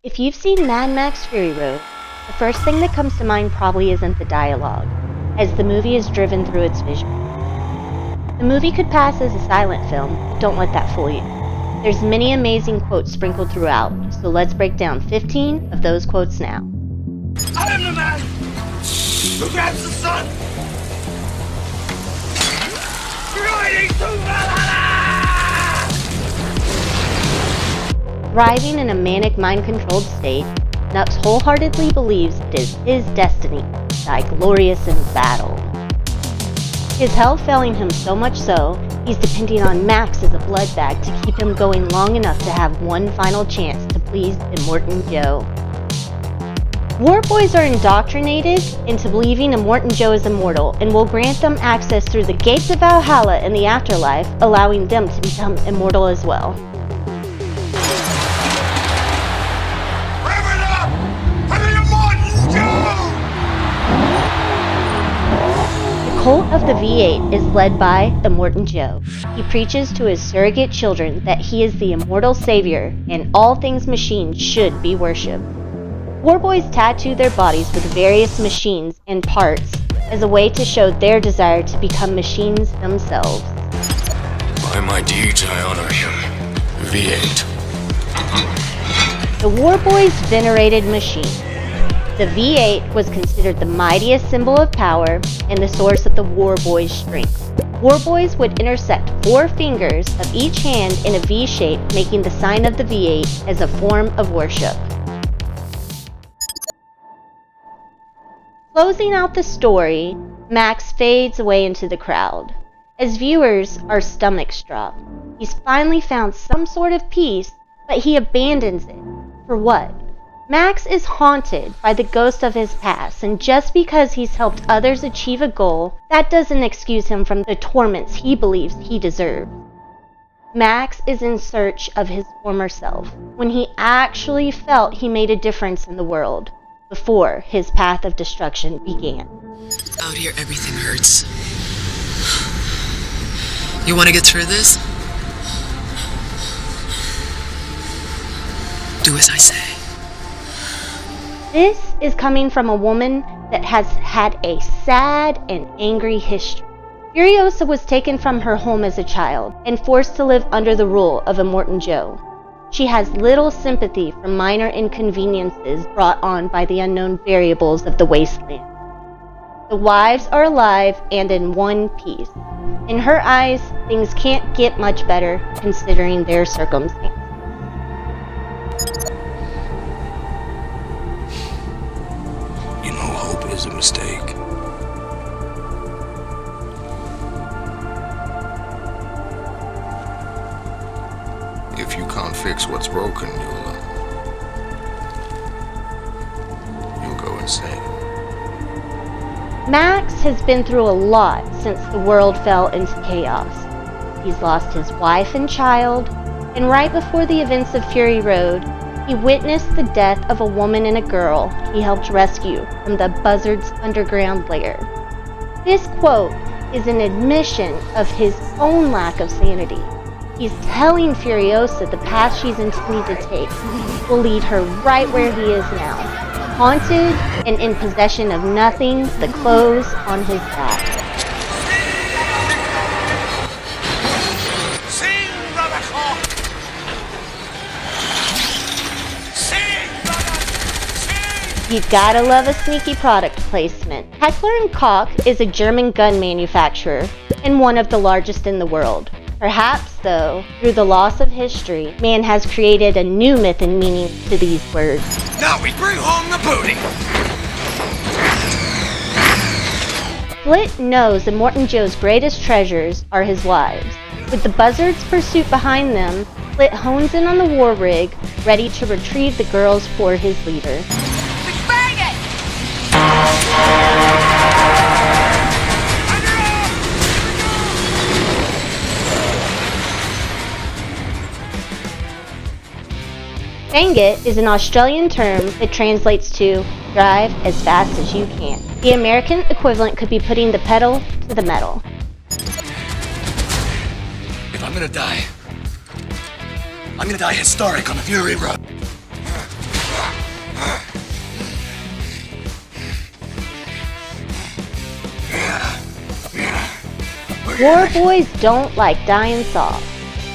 If you've seen Mad Max Fury Road, the first thing that comes to mind probably isn't the dialogue, as the movie is driven through its vision. The movie could pass as a silent film, but don't let that fool you. There's many amazing quotes sprinkled throughout, so let's break down 15 of those quotes now. I am the man who grabs the sun, riding to Valhalla! Thriving in a manic mind-controlled state, Nux wholeheartedly believes it is his destiny to die glorious in battle. His health failing him so much so, he's depending on Max as a blood bag to keep him going long enough to have one final chance to please Immortan Joe. War boys are indoctrinated into believing Immortan Joe is immortal and will grant them access through the gates of Valhalla in the afterlife, allowing them to become immortal as well. The cult of the V8 is led by Immortan Joe. He preaches to his surrogate children that he is the immortal savior and all things machines should be worshipped. Warboys tattoo their bodies with various machines and parts as a way to show their desire to become machines themselves. By my deeds I honor him. V8. The Warboys venerated machine. The V8 was considered the mightiest symbol of power and the source of the Warboys' strength. Warboys would intersect 4 fingers of each hand in a V shape, making the sign of the V8 as a form of worship. Closing out the story, Max fades away into the crowd. As viewers, our stomachs drop. He's finally found some sort of peace, but he abandons it. For what? Max is haunted by the ghost of his past, and just because he's helped others achieve a goal, that doesn't excuse him from the torments he believes he deserves. Max is in search of his former self, when he actually felt he made a difference in the world, before his path of destruction began. Out here, everything hurts. You want to get through this? Do as I say. This is coming from a woman that has had a sad and angry history. Furiosa was taken from her home as a child and forced to live under the rule of Immortan Joe. She has little sympathy for minor inconveniences brought on by the unknown variables of the wasteland. The wives are alive and in one piece. In her eyes, things can't get much better considering their circumstances. You know, hope is a mistake. If you can't fix what's broken, you'll go insane. Max has been through a lot since the world fell into chaos. He's lost his wife and child, and right before the events of Fury Road, he witnessed the death of a woman and a girl he helped rescue from the Buzzard's underground lair. This quote is an admission of his own lack of sanity. He's telling Furiosa the path she's intending to take will lead her right where he is now, haunted and in possession of nothing but the clothes on his back. Sing, brother Cock! Sing, brother! Sing! You've gotta love a sneaky product placement. Heckler & Koch is a German gun manufacturer and one of the largest in the world. Perhaps, though, through the loss of history, man has created a new myth and meaning to these words. Now we bring home the booty! Flit knows Immortan Joe's greatest treasures are his wives. With the Buzzard's pursuit behind them, Flit hones in on the war rig, ready to retrieve the girls for his leader. Bang it! Bang it is an Australian term that translates to drive as fast as you can. The American equivalent could be putting the pedal to the metal. If I'm gonna die historic on the Fury Road. War boys don't like dying soft.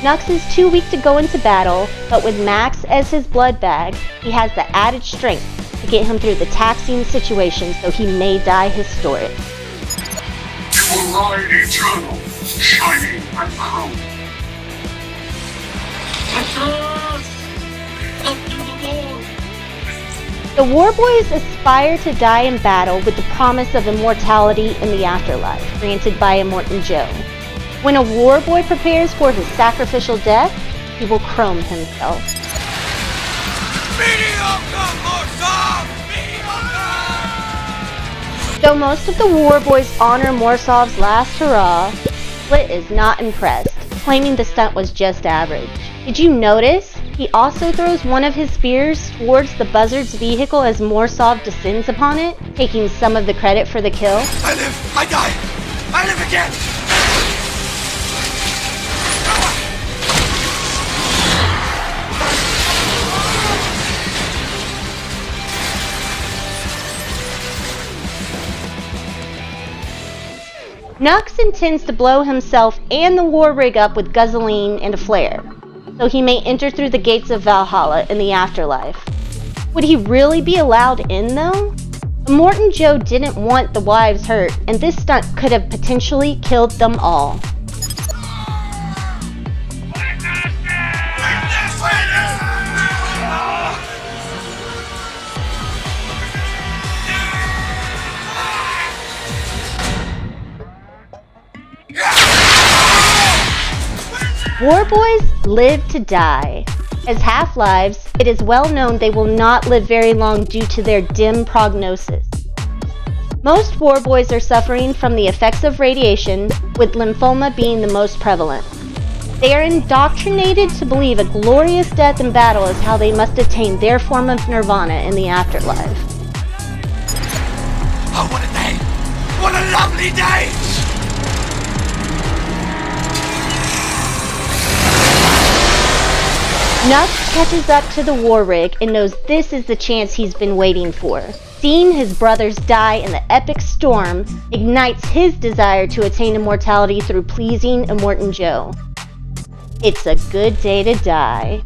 Nux is too weak to go into battle, but with Max as his blood bag, he has the added strength to get him through the taxing situation so he may die historic. You will ride eternal, shining and crowned. Up to the Lord! The war boys aspire to die in battle with the promise of immortality in the afterlife, granted by Immortan Joe. When a war boy prepares for his sacrificial death, he will chrome himself. Mediocre, Morsov! Mediocre! Though most of the war boys honor Morsov's last hurrah, Split is not impressed, claiming the stunt was just average. Did you notice? He also throws one of his spears towards the buzzard's vehicle as Morsov descends upon it, taking some of the credit for the kill. I live, I die, I live again! Nux intends to blow himself and the war rig up with gasoline and a flare, so he may enter through the gates of Valhalla in the afterlife. Would he really be allowed in though? Immortan Joe didn't want the wives hurt, and this stunt could have potentially killed them all. War boys live to die. As half-lives, it is well known they will not live very long due to their dim prognosis. Most war boys are suffering from the effects of radiation, with lymphoma being the most prevalent. They are indoctrinated to believe a glorious death in battle is how they must attain their form of nirvana in the afterlife. Oh, what a day! What a lovely day! Nux catches up to the war rig and knows this is the chance he's been waiting for. Seeing his brothers die in the epic storm ignites his desire to attain immortality through pleasing Immortan Joe. It's a good day to die.